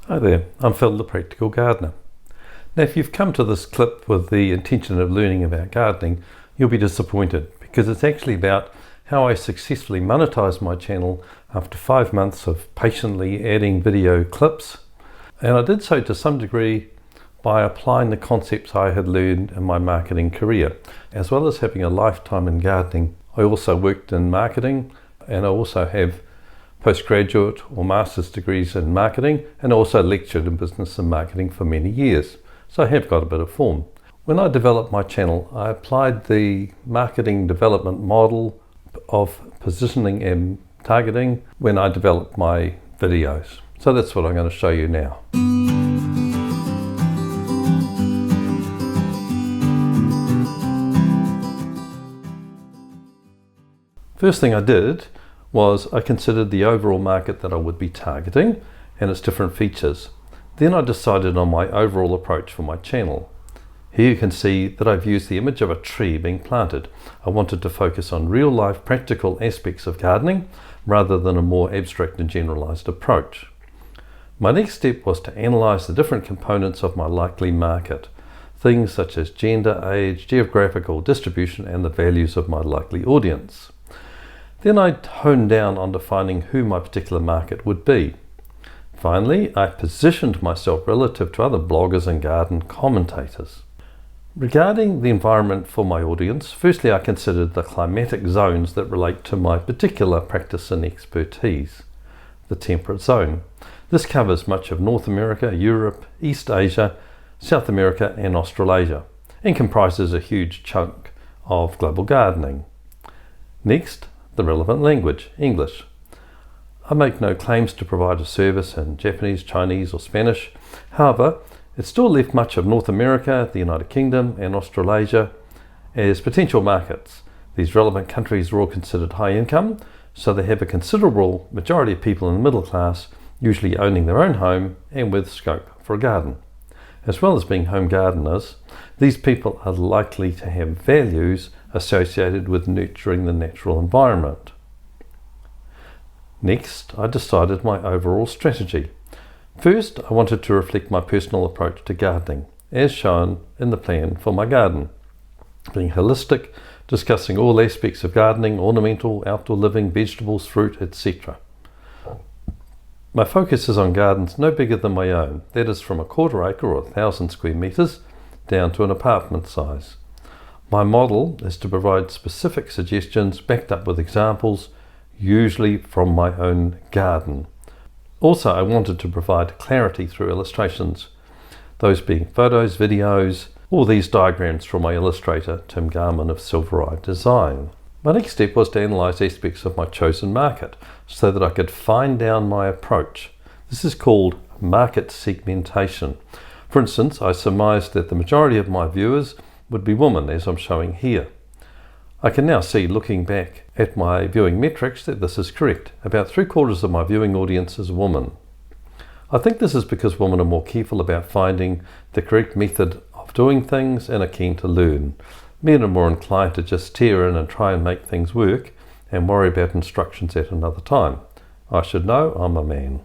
Hi there, I'm Phil the Practical Gardener. Now if you've come to this clip with the intention of learning about gardening, you'll be disappointed because it's actually about how I successfully monetized my channel after 5 months of patiently adding video clips. And I did so to some degree by applying the concepts I had learned in my marketing career. As well as having a lifetime in gardening, I also worked in marketing, and I also have postgraduate or master's degrees in marketing, and also lectured in business and marketing for many years. So I have got a bit of form. When I developed my channel, I applied the marketing development model of positioning and targeting when I developed my videos. So that's what I'm going to show you now. First thing I did was I considered the overall market that I would be targeting and its different features. Then I decided on my overall approach for my channel. Here you can see that I've used the image of a tree being planted. I wanted to focus on real life practical aspects of gardening rather than a more abstract and generalized approach. My next step was to analyze the different components of my likely market, things such as gender, age, geographical distribution, and the values of my likely audience. Then I honed down on defining who my particular market would be. Finally, I positioned myself relative to other bloggers and garden commentators. Regarding the environment for my audience, firstly I considered the climatic zones that relate to my particular practice and expertise. The temperate zone. This covers much of North America, Europe, East Asia, South America and Australasia, and comprises a huge chunk of global gardening. Next, the relevant language, English. I make no claims to provide a service in Japanese, Chinese or Spanish. However, it still left much of North America, the United Kingdom and Australasia as potential markets. These relevant countries are all considered high income, so they have a considerable majority of people in the middle class, usually owning their own home and with scope for a garden. As well as being home gardeners, these people are likely to have values associated with nurturing the natural environment. Next, I decided my overall strategy. First, I wanted to reflect my personal approach to gardening, as shown in the plan for my garden. Being holistic, discussing all aspects of gardening, ornamental, outdoor living, vegetables, fruit, etc. My focus is on gardens no bigger than my own, that is from a quarter acre or 1,000 square meters down to an apartment size. My model is to provide specific suggestions backed up with examples, usually from my own garden. Also, I wanted to provide clarity through illustrations, those being photos, videos, or these diagrams from my illustrator, Tim Garman of Silver Eye Design. My next step was to analyze aspects of my chosen market so that I could fine down my approach. This is called market segmentation. For instance, I surmised that the majority of my viewers would be women, as I'm showing here. I can now see, looking back at my viewing metrics, that this is correct. About 3/4 of my viewing audience is women. I think this is because women are more careful about finding the correct method of doing things and are keen to learn. Men are more inclined to just tear in and try and make things work and worry about instructions at another time. I should know, I'm a man.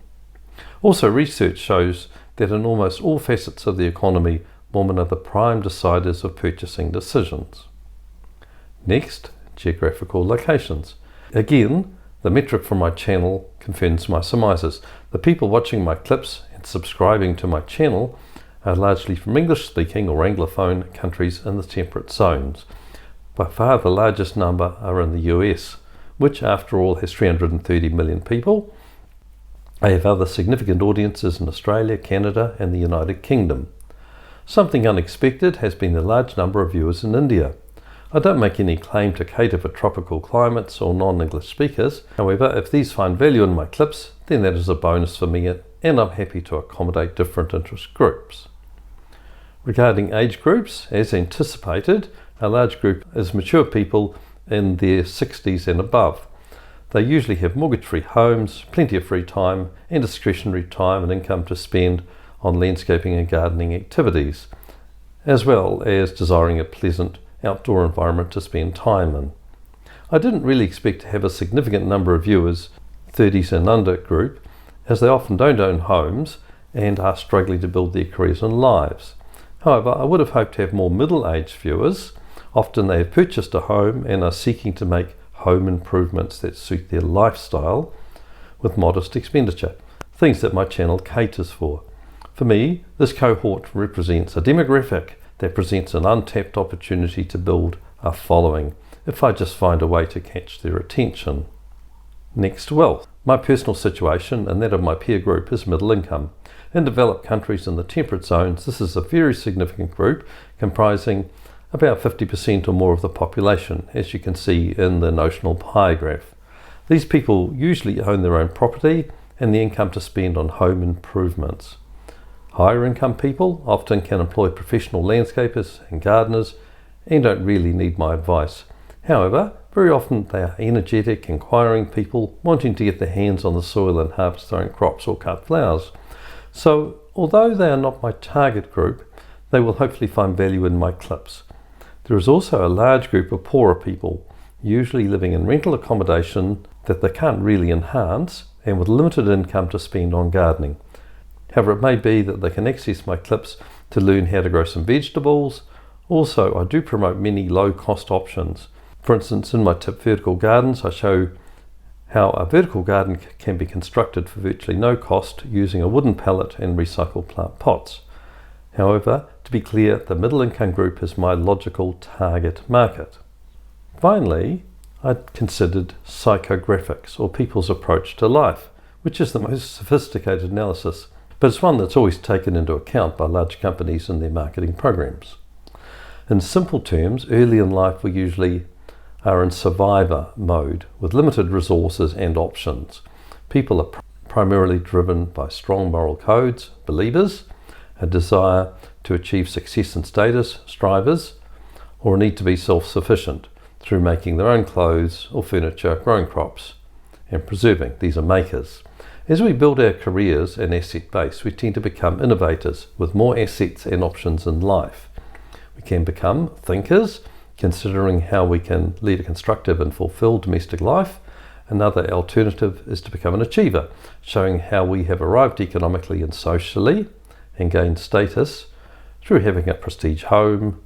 Also, research shows that in almost all facets of the economy, women are the prime deciders of purchasing decisions. Next, geographical locations. Again, the metric from my channel confirms my surmises. The people watching my clips and subscribing to my channel are largely from English-speaking or Anglophone countries in the temperate zones. By far the largest number are in the US, which after all has 330 million people. I have other significant audiences in Australia, Canada and the United Kingdom. Something unexpected has been the large number of viewers in India. I don't make any claim to cater for tropical climates or non-English speakers. However, if these find value in my clips, then that is a bonus for me and I'm happy to accommodate different interest groups. Regarding age groups, as anticipated, a large group is mature people in their 60s and above. They usually have mortgage-free homes, plenty of free time and discretionary time and income to spend on landscaping and gardening activities, as well as desiring a pleasant outdoor environment to spend time in. I didn't really expect to have a significant number of viewers, 30s and under group, as they often don't own homes and are struggling to build their careers and lives. However, I would have hoped to have more middle-aged viewers. Often they have purchased a home and are seeking to make home improvements that suit their lifestyle with modest expenditure, things that my channel caters for. For me, this cohort represents a demographic that presents an untapped opportunity to build a following, if I just find a way to catch their attention. Next, wealth. My personal situation and that of my peer group is middle income. In developed countries in the temperate zones, this is a very significant group comprising about 50% or more of the population, as you can see in the notional pie graph. These people usually own their own property and the income to spend on home improvements. Higher income people often can employ professional landscapers and gardeners and don't really need my advice. However, very often they are energetic, inquiring people wanting to get their hands on the soil and harvest their own crops or cut flowers. So, although they are not my target group, they will hopefully find value in my clips. There is also a large group of poorer people, usually living in rental accommodation that they can't really enhance and with limited income to spend on gardening. However, it may be that they can access my clips to learn how to grow some vegetables. Also, I do promote many low-cost options. For instance, in my tip vertical gardens, I show how a vertical garden can be constructed for virtually no cost using a wooden pallet and recycled plant pots. However, to be clear, the middle income group is my logical target market. Finally, I considered psychographics, or people's approach to life, which is the most sophisticated analysis, but it's one that's always taken into account by large companies in their marketing programs. In simple terms, early in life we usually are in survivor mode with limited resources and options. People are primarily driven by strong moral codes, believers, a desire to achieve success and status, strivers, or a need to be self-sufficient through making their own clothes or furniture, growing crops, and preserving. These are makers. As we build our careers and asset base, we tend to become innovators with more assets and options in life. We can become thinkers, considering how we can lead a constructive and fulfilled domestic life. Another alternative is to become an achiever, showing how we have arrived economically and socially and gained status through having a prestige home,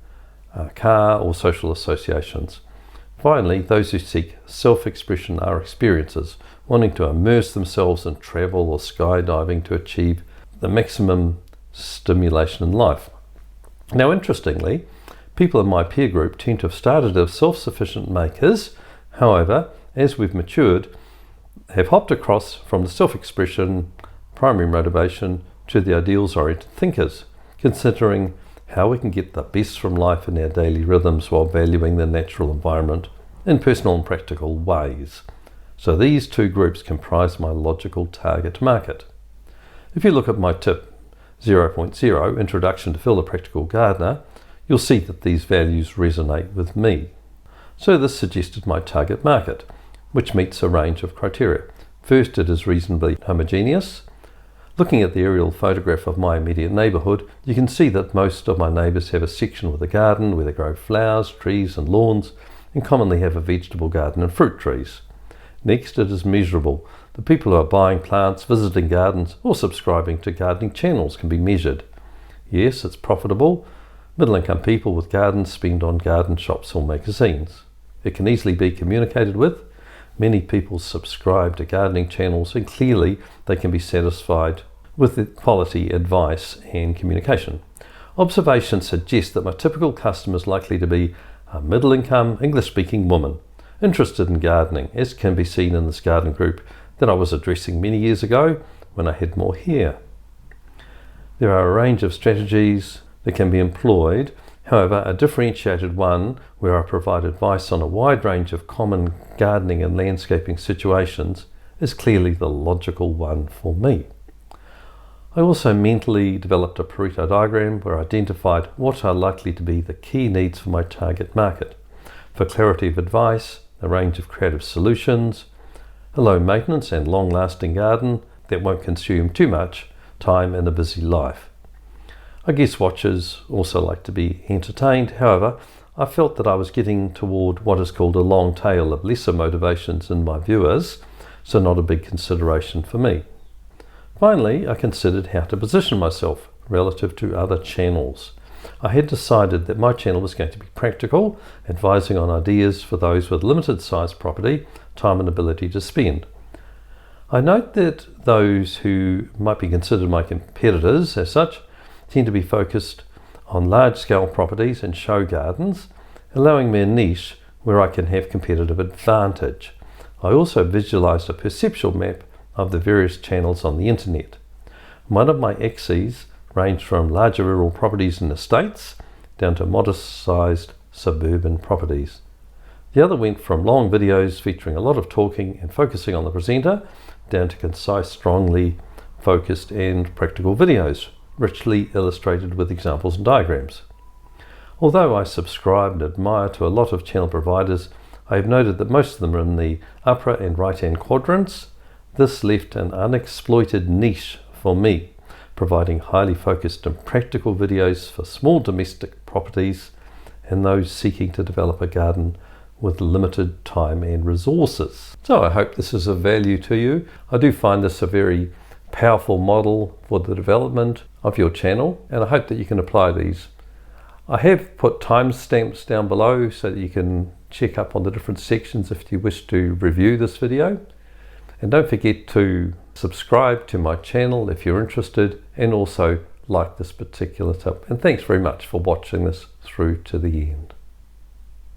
a car, or social associations. Finally, those who seek self-expression are experiencers, wanting to immerse themselves in travel or skydiving to achieve the maximum stimulation in life. Now, interestingly, people in my peer group tend to have started as self-sufficient makers. However, as we've matured, have hopped across from the self-expression, primary motivation, to the ideals-oriented thinkers, considering how we can get the best from life in our daily rhythms while valuing the natural environment in personal and practical ways. So these two groups comprise my logical target market. If you look at my tip 0.0, Introduction to Fill a Practical Gardener, you'll see that these values resonate with me. So this suggested my target market, which meets a range of criteria. First, it is reasonably homogeneous. Looking at the aerial photograph of my immediate neighbourhood, you can see that most of my neighbours have a section with a garden where they grow flowers, trees and lawns, and commonly have a vegetable garden and fruit trees. Next, it is measurable. The people who are buying plants, visiting gardens, or subscribing to gardening channels can be measured. Yes, it's profitable. Middle-income people with gardens spend on garden shops or magazines. It can easily be communicated with. Many people subscribe to gardening channels, and clearly they can be satisfied with the quality advice and communication. Observations suggest that my typical customer is likely to be a middle-income, English-speaking woman interested in gardening, as can be seen in this garden group that I was addressing many years ago when I had more hair. There are a range of strategies that can be employed. However, a differentiated one where I provide advice on a wide range of common gardening and landscaping situations is clearly the logical one for me. I also mentally developed a Pareto diagram where I identified what are likely to be the key needs for my target market. For clarity of advice, a range of creative solutions, a low maintenance and long-lasting garden that won't consume too much time in a busy life. I guess watchers also like to be entertained. However, I felt that I was getting toward what is called a long tail of lesser motivations in my viewers, so not a big consideration for me. Finally, I considered how to position myself relative to other channels. I had decided that my channel was going to be practical, advising on ideas for those with limited size property, time and ability to spend. I note that those who might be considered my competitors as such tend to be focused on large-scale properties and show gardens, allowing me a niche where I can have competitive advantage. I also visualized a perceptual map of the various channels on the internet. One of my axes ranged from larger rural properties in the States down to modest-sized suburban properties. The other went from long videos featuring a lot of talking and focusing on the presenter down to concise, strongly focused and practical videos, richly illustrated with examples and diagrams. Although I subscribe and admire to a lot of channel providers, I have noted that most of them are in the upper and right-hand quadrants. This left an unexploited niche for me, providing highly focused and practical videos for small domestic properties and those seeking to develop a garden with limited time and resources. So I hope this is of value to you. I do find this a very powerful model for the development of your channel, and I hope that you can apply these. I have put timestamps down below so that you can check up on the different sections if you wish to review this video. And don't forget to subscribe to my channel if you're interested, and also like this particular tip. And thanks very much for watching this through to the end.